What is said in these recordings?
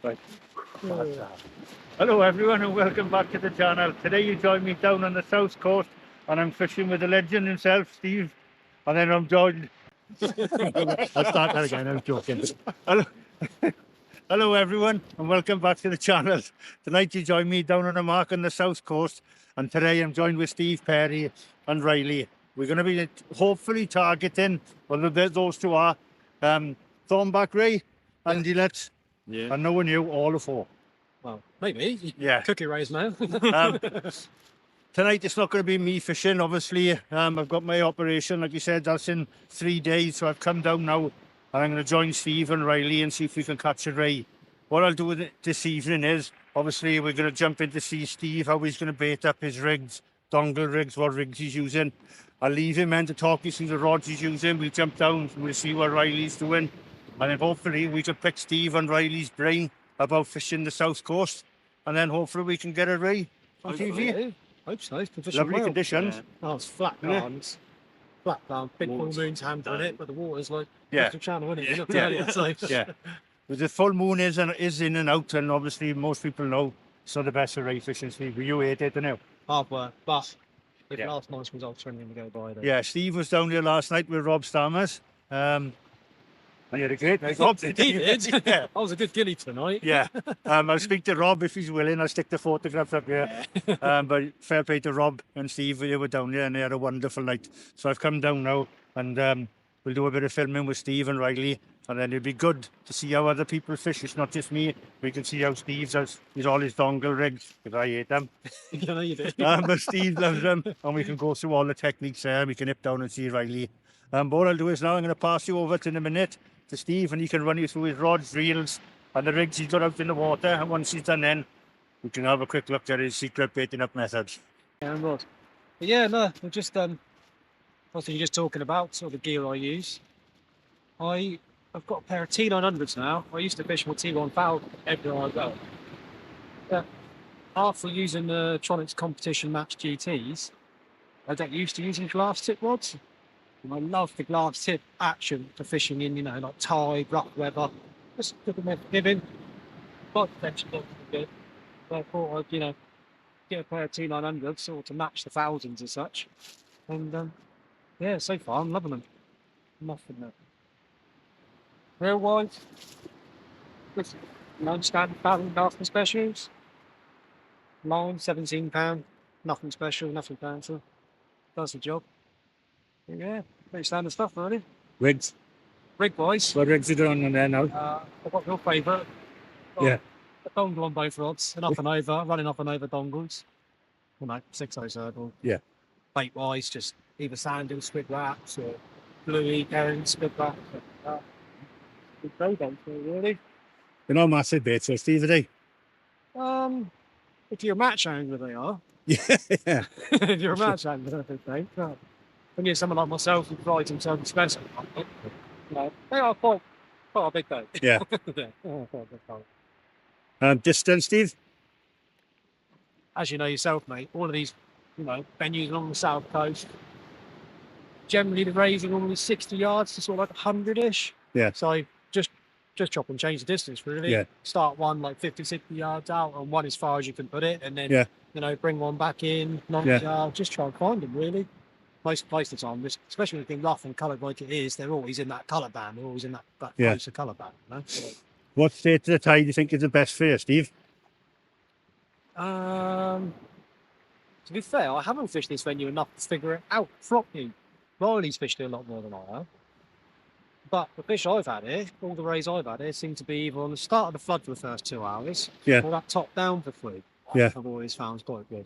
Right. Hello everyone and welcome back to the channel. Today you join me down on the south coast and I'm fishing with the legend himself, Steve. And then I'm joined... I'll start that again, I'm joking. Hello. Hello everyone and welcome back to the channel. Tonight you join me down on the mark on the south coast and today I'm joined with Steve Perry and Riley. We're going to be hopefully targeting, well those two are, Thornback Ray and Gillette. Yeah. And no one knew all the four. Well, maybe. Yeah. Cookie Ray's man. Tonight it's not going to be me fishing, obviously. I've got my operation, like you said, that's in 3 days. So I've come down now and I'm going to join Steve and Riley and see if we can catch a ray. What I'll do with it this evening is, obviously, we're going to jump in to see Steve, how he's going to bait up his rigs, dongle rigs, what rigs he's using. I'll leave him then to talk you through the rods he's using. We'll jump down and we'll see what Riley's doing. And then hopefully we can pick Steve and Riley's brain about fishing the south coast. And then hopefully we can get a ray on TV. Hope so. Lovely conditions. Yeah. Oh, it's flat gardens. Flat ground, big full moon's hand on it, but the water's like the channel, isn't it? You looked earlier, so. Yeah. But the full moon is in and out, and obviously most people know it's not the best for ray fishing, Steve. You hate it, don't you? Hard work, but if last night's results are anything to go by, then. Yeah, Steve was down here last night with Rob Stammers. And you had a great night. Rob did. Yeah. I was a good gilly tonight. Yeah. I'll speak to Rob if he's willing. I'll stick the photographs up here. But fair play to Rob and Steve. They were down here and they had a wonderful night. So I've come down now and we'll do a bit of filming with Steve and Riley. And then it'll be good to see how other people fish. It's not just me. We can see how Steve does. He's all his dongle rigs, because I hate them. You know you do. But Steve loves them. And we can go through all the techniques there. We can nip down and see Riley. But what I'll do is now I'm going to pass you over in a minute to Steve, and he can run you through his rods, reels, and the rigs he's got out in the water. And once he's done then, we can have a quick look at his secret baiting up methods. Yeah, Rod. But yeah, no, we're just, what you're just talking about, sort of the gear I use. I've got a pair of T900s now. I used to fish with T1000 everywhere I go. Yeah. After using the Tronics competition match GTs, I got used to using glass tip rods. And I love the glass tip action for fishing in, like tide, rough weather. Just a good enough giving. But protection looks good. So I thought I'd, get a pair of T900s sort of to match the thousands as such. And yeah, so far I'm loving them. Nothing there. Real wise, standard paddle, nothing specials. Line, £17, nothing special, nothing fancy. Does the job. Yeah, pretty standard stuff, really. Rigs? Rig-wise. What rigs are you on there now? I've got your favourite. Yeah. A dongle on both rods, an up and over, running up and over dongles. Well, no, 6-0 circle. Yeah. Bait-wise, just either sandals, squid wraps, or bluey, herring, squid wraps. Really. They're not massive baits, Steve, are they? If you're a match angler, they are. Yeah. If you're a match angler, I think. When you're someone like myself who prides himself in specimen, they are quite a big boat. Yeah. Distance, Steve? As you know yourself, mate, all of these, venues along the south coast, generally the rays are normally 60 yards to sort of like 100-ish. Yeah. So just chop and change the distance, really. Yeah. Start one like 50, 60 yards out and one as far as you can put it, and then bring one back in, 90 yards. Just try and find them, really. Most of the time, especially when it's been rough and coloured like it is, they're always in that colour band. They're always in that closer colour band. What state of the tide do you think is the best for you, Steve? To be fair, I haven't fished this venue enough to figure it out properly. Riley's fished it a lot more than I have. But the fish I've had here, all the rays I've had here, seem to be either on the start of the flood for the first 2 hours, or that top down for 3. I've always found quite good.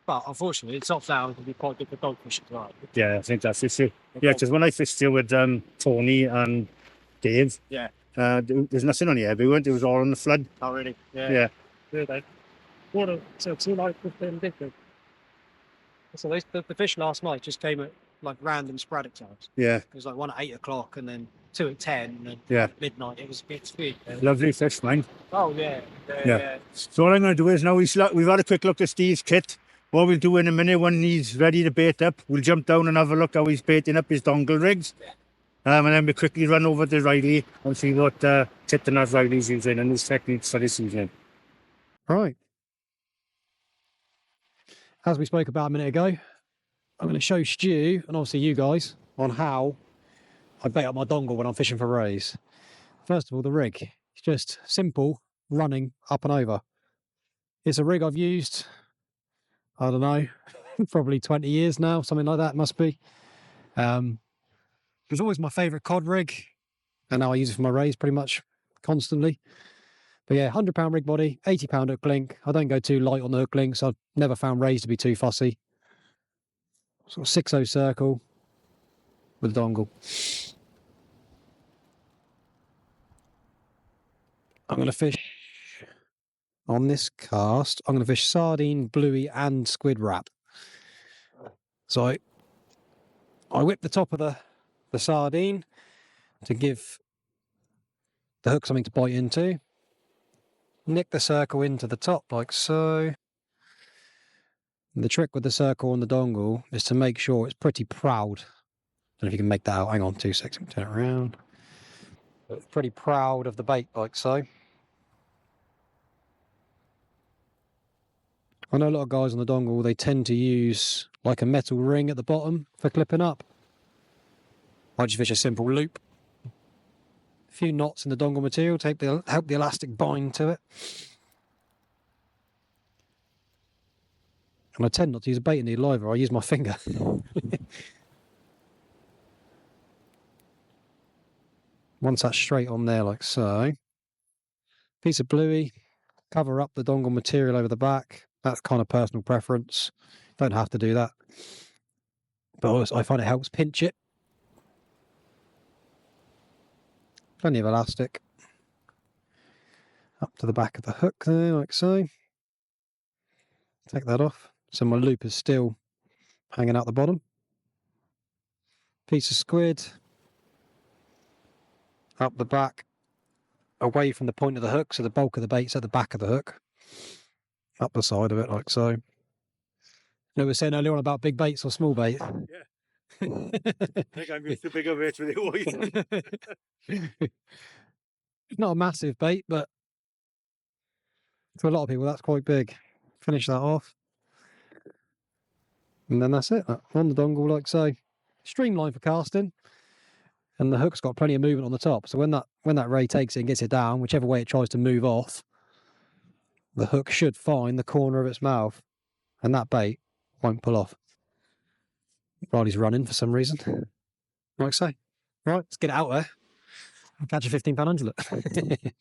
But unfortunately, the top down can be quite good for dogfish as well. Yeah, I think that's it. Yeah, because when I fished here with Tony and Dave, there's nothing on here. It was all on the flood. Oh, really? Yeah. Good, so 2 nights with them different. So the fish last night just came at like random sporadic times. Yeah. It was like 1 at 8 o'clock and then 2 at 10 and then at midnight. It was sweet. Lovely fish, man. Oh, yeah. So what I'm going to do is now we've had a quick look at Steve's kit. What we'll do in a minute when he's ready to bait up, we'll jump down and have a look how he's baiting up his dongle rigs. And then we quickly run over to Riley and see what tip the nut Riley's using and his techniques for this season. Right. As we spoke about a minute ago, I'm going to show Stu and obviously you guys on how I bait up my dongle when I'm fishing for rays. First of all, the rig. It's just simple running up and over. It's a rig I've used, I don't know, probably 20 years now, something like that must be. It was always my favourite cod rig, and now I use it for my rays pretty much constantly. But yeah, £100 rig body, £80 hook link. I don't go too light on the hook links. I've never found rays to be too fussy. Sort of 6/0 circle with a dongle. I'm going to fish on this cast. I'm going to fish sardine, bluey, and squid wrap. So I whip the top of the sardine to give the hook something to bite into. Nick the circle into the top like so. And the trick with the circle on the dongle is to make sure it's pretty proud. I don't know if you can make that out. Hang on 2 seconds, turn it around. It's pretty proud of the bait like so. I know a lot of guys on the dongle, they tend to use like a metal ring at the bottom for clipping up. I just fish a simple loop. A few knots in the dongle material to help the elastic bind to it. And I tend not to use a baiting needle either, I use my finger. Once that's straight on there like so. Piece of bluey, cover up the dongle material over the back. That's kind of personal preference. Don't have to do that. But I find it helps pinch it. Plenty of elastic. Up to the back of the hook there, like so. Take that off. So my loop is still hanging out the bottom. Piece of squid. Up the back. Away from the point of the hook, so the bulk of the bait's at the back of the hook. Up the side of it, like so. You know, we were saying earlier on about big baits or small bait. Yeah. I think I'm used to bigger baits with it. It's not a massive bait, but to a lot of people that's quite big. Finish that off. And then that's it. On the dongle like so. Streamline for casting. And the hook's got plenty of movement on the top. So when that ray takes it and gets it down, whichever way it tries to move off, the hook should find the corner of its mouth. And that bait won't pull off. Riley's running for some reason. Like so. Right, let's get it out there. I'll catch a £15 undulate.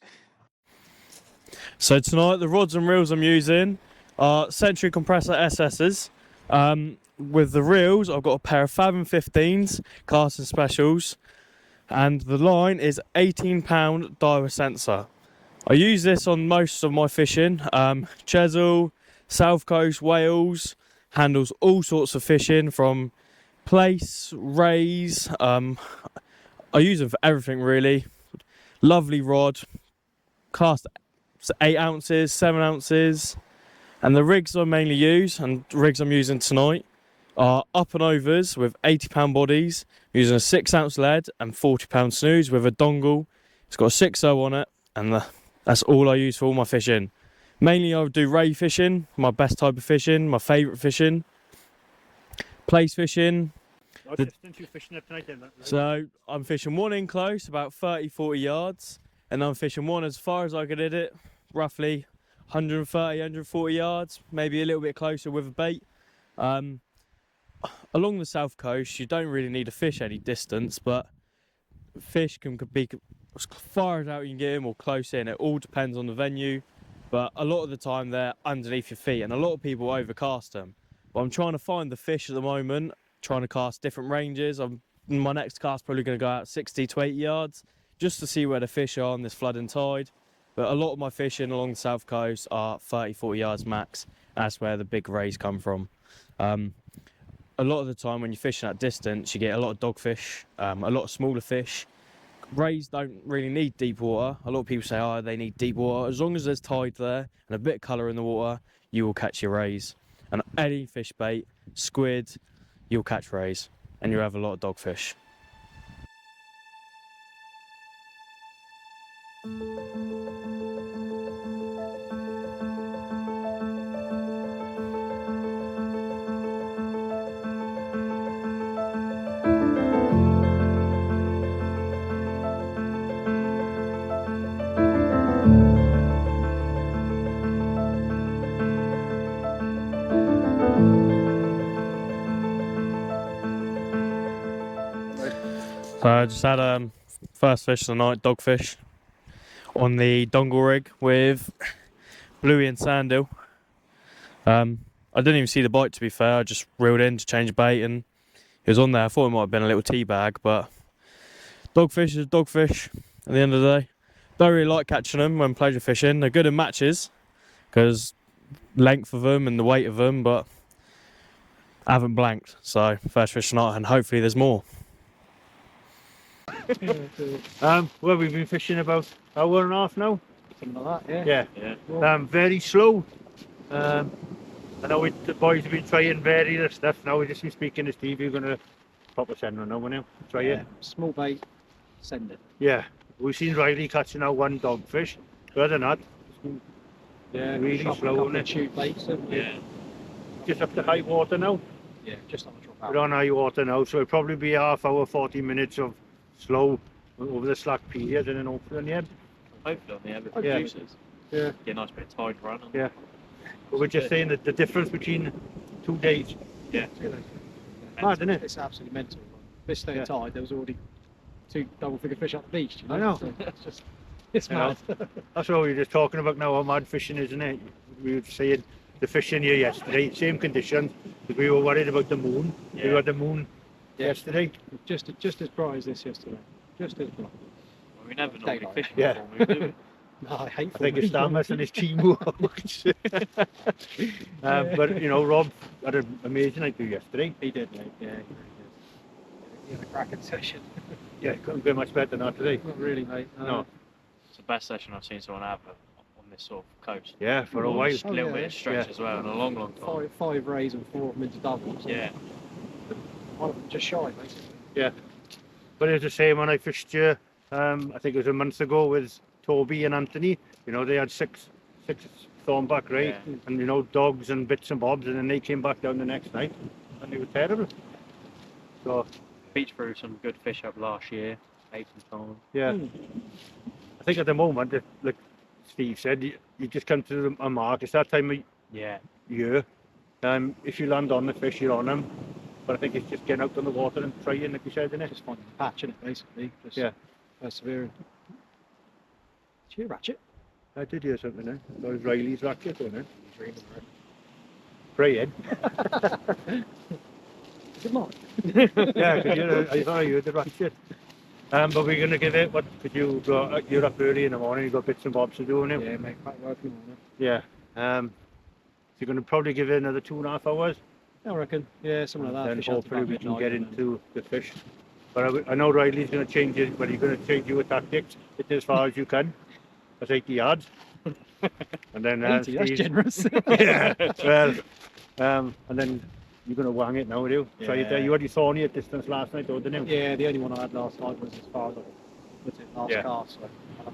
So tonight the rods and reels I'm using are Century Compressor SS's. With the reels I've got a pair of Fathom 15s, casting specials, and the line is £18 diver sensor. I use this on most of my fishing, Chesil, South Coast, Wales, handles all sorts of fishing from place, rays, I use them for everything really. Lovely rod, cast 8 ounces, 7 ounces, and the rigs I mainly use, and rigs I'm using tonight, are up and overs with £80 bodies, using a 6-ounce lead and £40 snooze with a dongle. It's got a 6/0 on it, and that's all I use for all my fishing. Mainly I would do ray fishing, my best type of fishing, my favourite fishing, place fishing. What distance you fishing at tonight then? So I'm fishing one in close, about 30-40 yards, and I'm fishing one as far as I could hit it, roughly 130, 140 yards, maybe a little bit closer with a bait. Along the south coast, you don't really need to fish any distance, but fish can be as far as out you can get them or close in. It all depends on the venue, but a lot of the time they're underneath your feet, and a lot of people overcast them. But I'm trying to find the fish at the moment, trying to cast different ranges. My next cast probably going to go out 60 to 80 yards just to see where the fish are on this flooding tide. But a lot of my fishing along the south coast are 30-40 yards max. That's where the big rays come from. A lot of the time when you're fishing at distance, you get a lot of dogfish, a lot of smaller fish. Rays don't really need deep water. A lot of people say, oh, they need deep water. As long as there's tide there and a bit of colour in the water, you will catch your rays. And any fish bait, squid, you'll catch rays, and you'll have a lot of dogfish. So I just had first fish of the night, dogfish, on the dongle rig with Bluey and Sandhill. I didn't even see the bite, to be fair. I just reeled in to change bait and it was on there. I thought it might have been a little tea bag, but dogfish is dogfish at the end of the day. Don't really like catching them when pleasure fishing. They're good in matches because length of them and the weight of them, but I haven't blanked. So first fish tonight and hopefully there's more. Well, we've been fishing about an hour and a half now. Something like that, Yeah. Very slow. I know the boys have been trying various stuff. Now we've just been speaking to Steve. You're going to pop a sender now, won't you? Try it. Small bait, send it. Yeah. We've seen Riley catching out one dogfish. But other than that, Yeah, really shot a slow, couple isn't of it? tube baits, haven't we? Yeah. Just up to high water now. Yeah, just on the drop We're out. on high water now, so it'll probably be half hour, 40 minutes of slow over the slack period and then hopefully on the end. Hopefully on the end Yeah. producers. Yeah. Get a nice bit of tide run. Yeah. But we're just saying that the difference between 2 days. Yeah. Mad, isn't it? It's absolutely mental. This day Yeah. of tide, there was already 2 double-figure fish up the beach. You know? I know. So it's just, it's You know, mad. That's what we were just talking about now, how mad fishing is, isn't it? We were saying the fishing here yesterday, same conditions, because we were worried about the moon. We Yeah. had the moon yesterday. Just as bright as this yesterday. Just as bright. Well, we never normally Daylight. fish Yeah. before we do. No, I hate I think it's full moon. Stamus and his team works. But, you know, Rob had an amazing night yesterday. He did, mate. Yeah, he really did. He had a cracking session. Yeah, couldn't be much better than that today. Not really, mate. No. It's the best session I've seen someone have on this sort of coast. Yeah, for a On while. Just a little Oh, yeah. bit of stretch Yeah. as well in a long, long time. Five rays and 4 of them into doubles. Yeah. One of them just shy, basically. But it was the same when I fished here, I think it was a month ago with Toby and Anthony. You know, they had six thornback ray Yeah. and, you know, dogs and bits and bobs, and then they came back down the next night and they were terrible. So, Beach through some good fish up last year. April time. yeah. I think at the moment, like Steve said, you just come to a mark. It's that time of Yeah. year. If you land on the fish, you're on them. But I think it's just getting out on the water and trying, like you said, isn't it? Just finding the patch in it, basically. Just Yeah. persevering. Did you hear ratchet? I did hear something there. That was Riley's racket, wasn't it? Dreaming, right? Praying. Good morning. Yeah, because I thought you heard the racket. But we're going to give it, what, because you're up early in the morning, you've got bits and bobs to do, haven't you? Yeah, make back working on it. Yeah. So you're going to probably give it another 2.5 hours. I reckon. Yeah, something like that. Then Fish out to hopefully about we can midnight get and then- into the fish. But I know Riley's going to change it, but he's going to change your tactics. Get as far as you can. That's 80 yards. And then 80, that's Steve- generous. Yeah, well, and then you're going to wang it now, do you? Try it there. Yeah. You already saw me at distance last night, though, didn't you? Yeah, the only one I had last night was as far as I put it last Yeah. cast. So So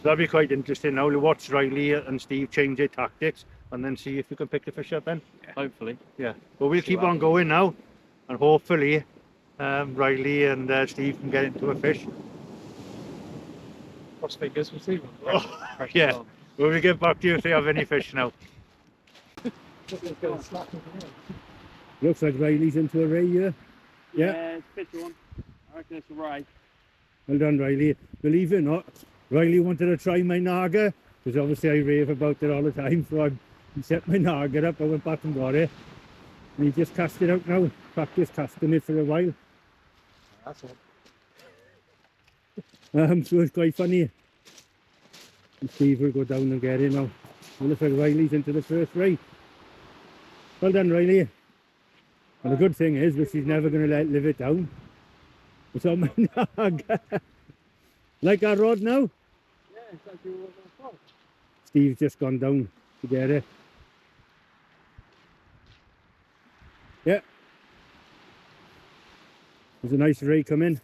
that'll be quite interesting now. We'll watch Riley and Steve change their tactics and then see if we can pick the fish up then. Hopefully. Yeah. But we'll See keep what on happens. going now and hopefully Riley and Steve can get into a fish. cross fingers, we'll see. Oh, Pressure yeah. on. We'll get back to you if they have any fish now. Looks like Riley's into a ray here. Yeah. it's a picture one. I reckon it's a ray. Well done, Riley. Believe it or not, Riley wanted to try my naga, because obviously I rave about it all the time, so he set my naga up, I went back and got it. And he just cast it out now, practiced casting it for a while. That's all. So it's quite funny. And Steve will go down and get it now. And looks like Riley's into the first ray. Well done, Riley. And the good thing is, which he's never going to let live it down, it's on my naga. Like that rod now? Yeah, it's like you were on Steve's just gone down to get it. Yeah. There's a nice ray coming.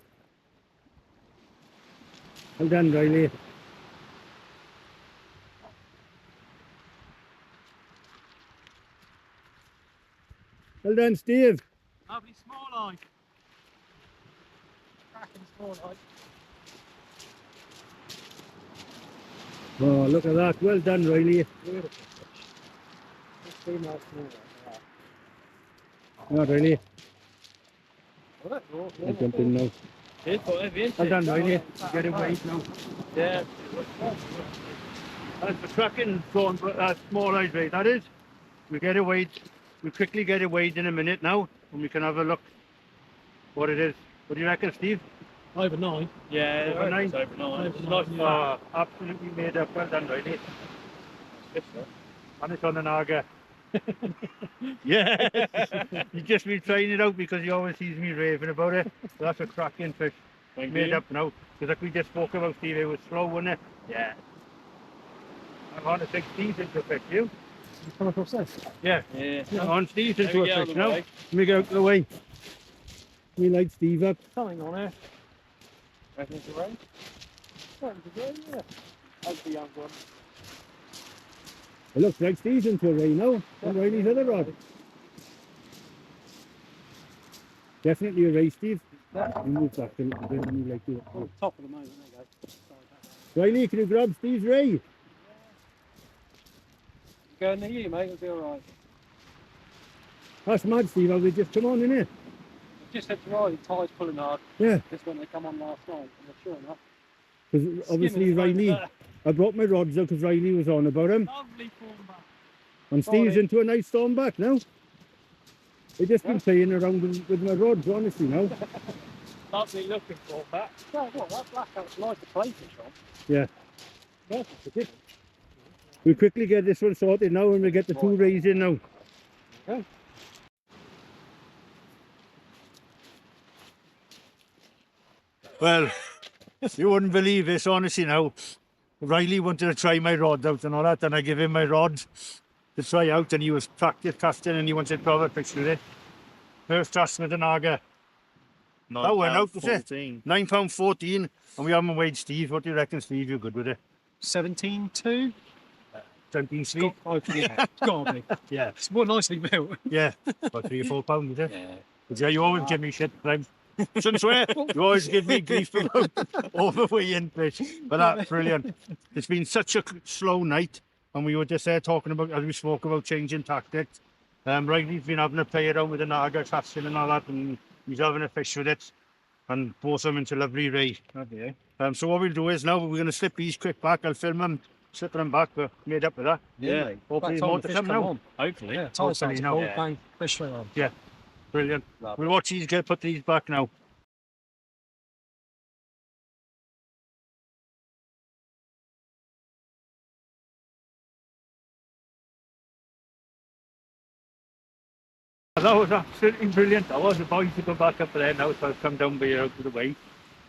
Well done, Riley. Well done, Steve. Lovely small eye. Cracking small eye. Oh, look at that. Well done, Riley. Beautiful fish. Just female small eye. Not really. Right. I'll jump in now. It's quite heavy, isn't Well it? done, Riley. Get it weighed now. Yeah. That's the tracking prawn, small eyes ray, that is. We get it weighed. We quickly get it weighed in a minute now, and we can have a look what it is. What do you reckon, Steve? Over 9. Yeah, Over 9? it's over 9. It's Over nice 9, fat. Absolutely made up. Well done, Riley. Good stuff. And it's on the Naga. Yes! He's just been trying it out because he always sees me raving about it. So that's a cracking fish. Thank Made you. up now. Because like we just spoke about, Steve, it was slow, wasn't it? Yeah. I'm on a 16 into a fish, you? You come across this? Yeah. Yeah. I'm on Steve There into we a go, fish the now. way. Let me get out of the way. We light Steve up. Something on there. Reckon it's a ray? Yeah. That's the young one. It looks like Steve's into a ray now. And Riley's other rod. Definitely a ray, Steve. You move back a little bit and you like it. Oh, top of the moment, there you go. Riley, can you grab Steve's ray? Go near you, mate, it'll be alright. That's mad, Steve. How they just come on, innit? Just said to Riley, tide's pulling hard. Yeah. Just when they come on last night, and sure enough. Because obviously Skimming Riley, over there. I brought my rods out because Riley was on about him. Lovely form back. And Steve's Riley. into a nice storm back now. I've just been playing around with my rods, honestly, now. Lovely looking form back. Yeah, what, that blackout's like the play fish on. Yeah. Yeah, it's good. We'll quickly get this one sorted now and we get the two rays in now. Okay. Well, you wouldn't believe this, honestly, now. Riley wanted to try my rod out and all that, and I give him my rod to try out, and he was practice casting and he wanted to have a picture of it. First cast with the Naga. That went out, was it? £9.14, and we haven't weighed Steve. What do you reckon, Steve? You're good with it? 17.2? 17 sweet? Oh, yeah, it's gotta be. Yeah. It's more nicely built. Yeah. About 3 or 4 pounds, is it? Yeah. But yeah, you always give me shit, Prime. Shouldn't swear. You always give me grief about overweighing fish. But that's brilliant. It's been such a slow night, and we were just there talking about, as we spoke about changing tactics. Riley's been having a play around with the Naga casting and all that, and he's having a fish with it, and both of them into lovely ray. Okay. So what we'll do is now we're going to slip these quick back. I'll film them, slip them back. We're made up with that. Yeah. Hopefully there's more to come now. On. Hopefully. Yeah, tide Hopefully starts to now. pull, Yeah. bang, fish straight on. Brilliant. Lovely. We'll watch these put these back now. That was absolutely brilliant. That was. The boys to go back up there now, so I've come down here out of the way,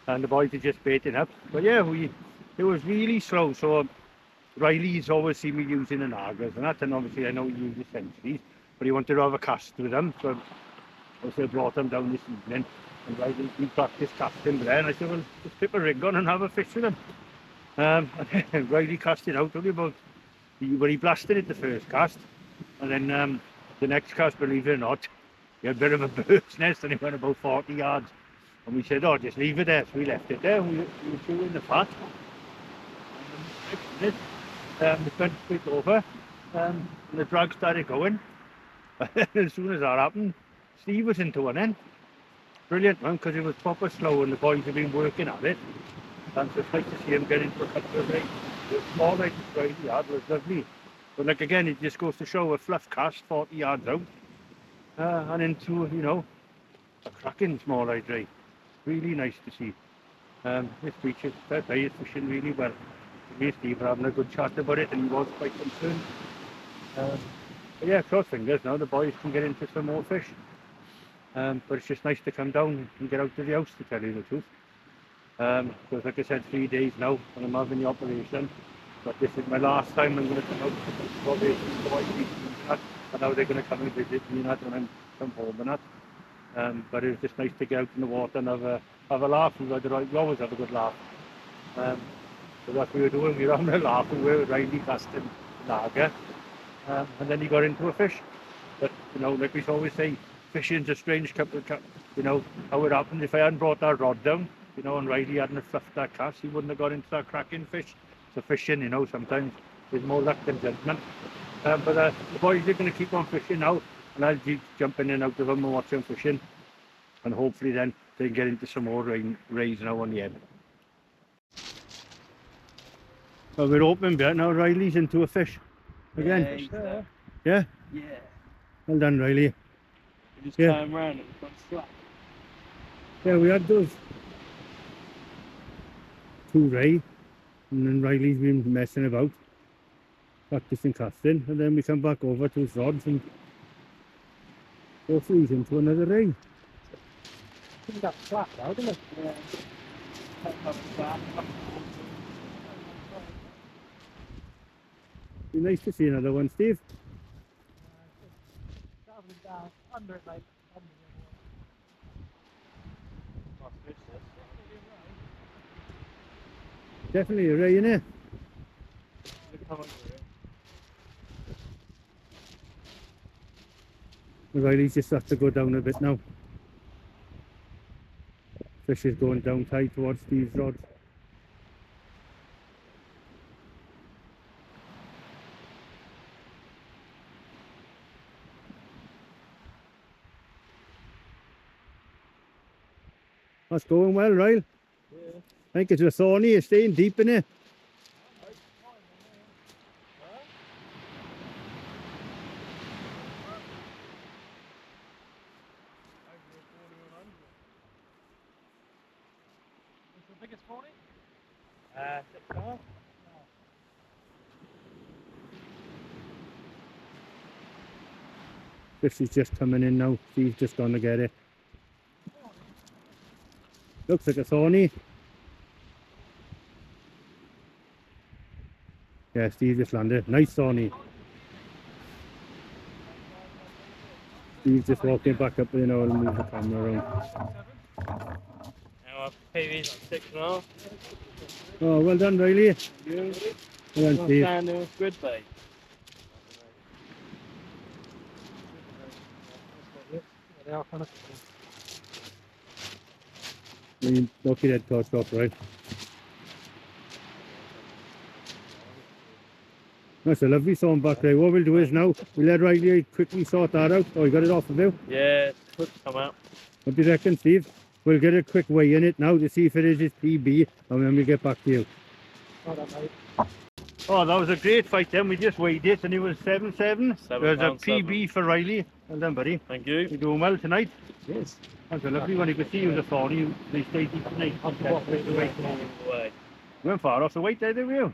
and the boys are just baiting up. But yeah, it was really slow. So Riley's always seen me using the Nagas and that, and obviously I know he uses centuries, but he wanted to have a cast with them, so I brought them down this evening, and Riley, we practiced casting there, and I said, well, just put a rig on and have a fish with them. And Riley cast it out only about, he blasted it the first cast, and then the next cast, believe it or not, he had a bit of a bird's nest and it went about 40 yards. And we said, oh, just leave it there. So we left it there. We were chewing the fat. And then it went straight over, and the drag started going. As soon as that happened, Steve was into one end. Brilliant one, because it was proper slow and the boys have been working at it. And so it's nice to see him get into a couple of rays. It was small, like it's very hard, it was lovely. But like again, it just goes to show a fluff cast 40 yards out and into, you know, a cracking small eyed ray. Really nice to see. This beach is fair play, it's fishing really well. Me and Steve were having a good chat about it and he was quite concerned. But yeah, cross fingers now, the boys can get into some more fish. But it's just nice to come down and get out to the house, to tell you the truth. Because like I said, 3 days now and I'm having the operation. But this is my last time I'm going to come out to probably the boys and now they're going to come and visit me and that when I come home and that. But it was just nice to get out in the water and have a laugh. We always have a good laugh. So what we were doing, we were having a laugh and we were Riley casting Naga. And then he got into a fish. But, you know, like we always say, fishing's a strange couple of, you know, how it happened. If I hadn't brought that rod down, you know, and Riley hadn't fluffed that cast, he wouldn't have got into that cracking fish. So fishing, you know, sometimes there's more luck than judgment. But the boys are going to keep on fishing now, and I'll keep jumping in and out of them and watching fishing. And hopefully then then get into some more rays now on the end. Well, we're opening bit now. Riley's into a fish again. Yeah? Yeah. Well done, Riley. You just Yeah. turn around and it's gone flat. Yeah, we had those 2 ray, and then Riley's been messing about, practicing casting, and then we come back over to his rods and go freeze into another ray. I think that's flat now, isn't it? Yeah. Be nice to see another one, Steve. Travelling down under it, mate. Under Definitely a ray, innit? Riley's just have to go down a bit now. Fish is going down tight towards Steve's rod. That's going well, Ryle. Yeah. I think it's a thorny, it's staying deep in it. the biggest 40? 6.5. Fish is just coming in now. Steve's just gone to get it. Looks like a thorny. Yeah, Steve just landed. Nice thorny. Steve's just walking back up there now and move the camera around. Now our PV's on 6.5. Oh, well done, Riley. You? Well done, Steve. Standing with squid bait. They are kind of. Knock your head torch off, right? That's a lovely song back there. What we'll do is now, we'll let Riley quickly sort that out. Oh, you got it off of you? Yeah, it's good to come out. What do you reckon, Steve? We'll get a quick weigh in it now to see if it is his PB, and then we'll get back to you. Hold on, mate. Oh, that was a great fight then. We just weighed it and it was 7.7. There's a PB for Riley. Well done, buddy. Thank you. You're doing well tonight. Yes. That's a lovely one. You could see it was a thorny. They stayed deep tonight. Way. We went far off the weight there, didn't we?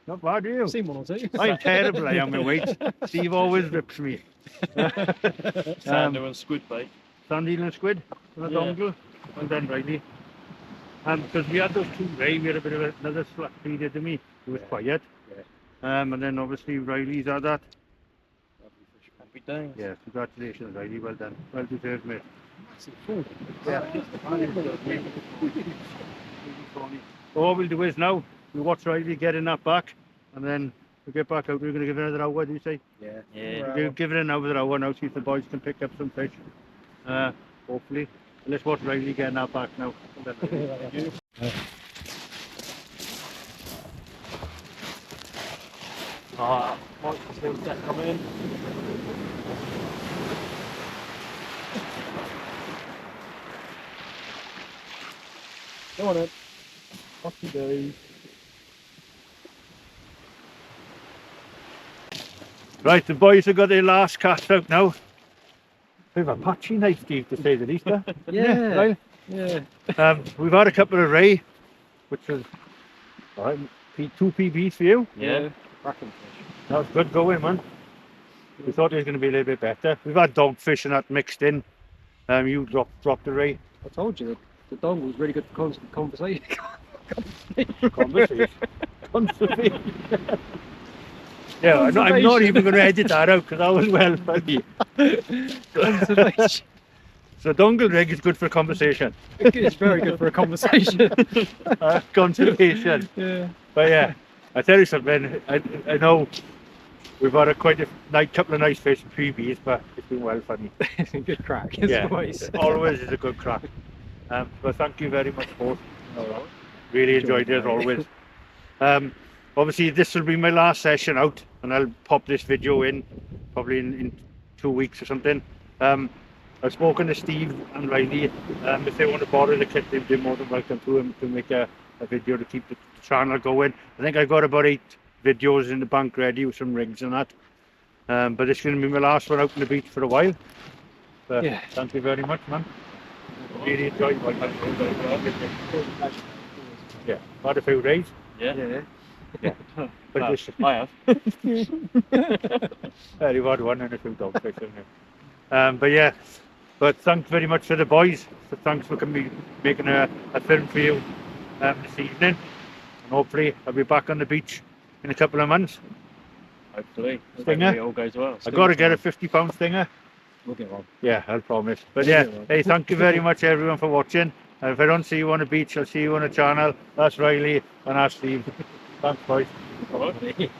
Not bad, do you? I've seen one or two. I'm terrible, I am with weight. Steve always rips me. Sander and squid bait. Sandeel and squid on a Yeah. dongle. Well done, Riley. Because we had those 2 ray, we had a bit of another slack period to me. It was quiet. And then obviously Riley's had that. Happy days. Yeah, congratulations, Riley. Well done. Well deserved, mate. Yeah. So what we'll do is now, we'll watch Riley getting that back, and then we'll get back out. We're going to give it another hour, do you say? Yeah. We'll give it another hour now, see if the boys can pick up some fish. Hopefully. Let's watch Riley getting that back now. Ah, Mike's still set coming in. Go on then. What you do? Right, the boys have got their last cast out now. Bit of a patchy night, Steve, to say the least. Huh? Yeah. Right? Yeah. We've had a couple of ray, which was all right, 2 PBs for you. Yeah. Cracking fish. That was good going, man. We thought it was going to be a little bit better. We've had dogfish and that mixed in. You dropped the ray. I told you the dongle was really good for constant conversation. Conversation. Conversation. Yeah, I'm not even going to edit that out because that was well funny. Conservation. So dongle rig is good for conversation. It's very good for a conversation. Conservation. Yeah. But yeah, I tell you something. I know we've had a couple of nice fish and PBs, but it's been well funny. It's a good crack. As Yeah, always. always is a good crack. But thank you very much, both. Really enjoyed it as always. Obviously, this will be my last session out, and I'll pop this video in probably in 2 weeks or something. I've spoken to Steve and Riley. If they want to borrow the kit, they're more than welcome to make a video to keep the channel going. I think I got about 8 videos in the bank ready with some rigs and that. But it's going to be my last one out on the beach for a while. But Yeah. thank you very much, man. Really enjoyed my time. Yeah, had a few days. Yeah. Yeah. But Well, this, I have. you've had one and a few dogfish, haven't you? But yeah, but thanks very much for the boys. So thanks for making a film for you this evening. And hopefully I'll be back on the beach in a couple of months. Hopefully. Stinger? Hopefully it all goes well. I've got to get a 50-pound stinger. We'll get one. Yeah, I'll promise. But Yeah, yeah, you will. hey, thank you very much everyone for watching. And if I don't see you on the beach, I'll see you on the channel. That's Riley and that's Steve. Thanks, boys. Hopefully.